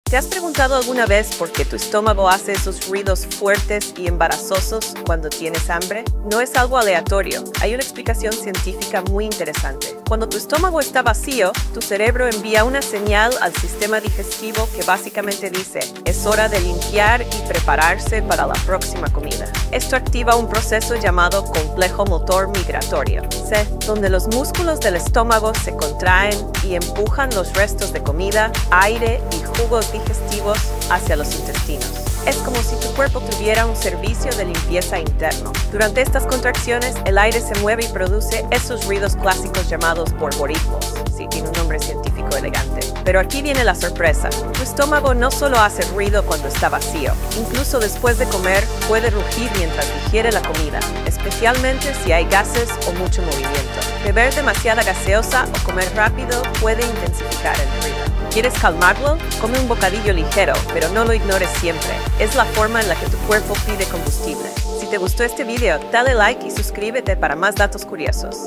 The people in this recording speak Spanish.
¿Te has preguntado alguna vez por qué tu estómago hace esos ruidos fuertes y embarazosos cuando tienes hambre? No es algo aleatorio, hay una explicación científica muy interesante. Cuando tu estómago está vacío, tu cerebro envía una señal al sistema digestivo que básicamente dice: es hora de limpiar y prepararse para la próxima comida. Esto activa un proceso llamado complejo motor migratorio, donde los músculos del estómago se contraen y empujan los restos de comida, aire y jugos digestivos hacia los intestinos. Es como si tu cuerpo tuviera un servicio de limpieza interno. Durante estas contracciones, el aire se mueve y produce esos ruidos clásicos llamados borborismos. Sí, tiene un nombre científico elegante. Pero aquí viene la sorpresa. Tu estómago no solo hace ruido cuando está vacío. Incluso después de comer, puede rugir mientras digiere la comida, especialmente si hay gases o mucho movimiento. Beber demasiada gaseosa o comer rápido puede intensificar el ruido. ¿Quieres calmarlo? Come un bocadillo ligero, pero no lo ignores siempre. Es la forma en la que tu cuerpo pide combustible. Si te gustó este video, dale like y suscríbete para más datos curiosos.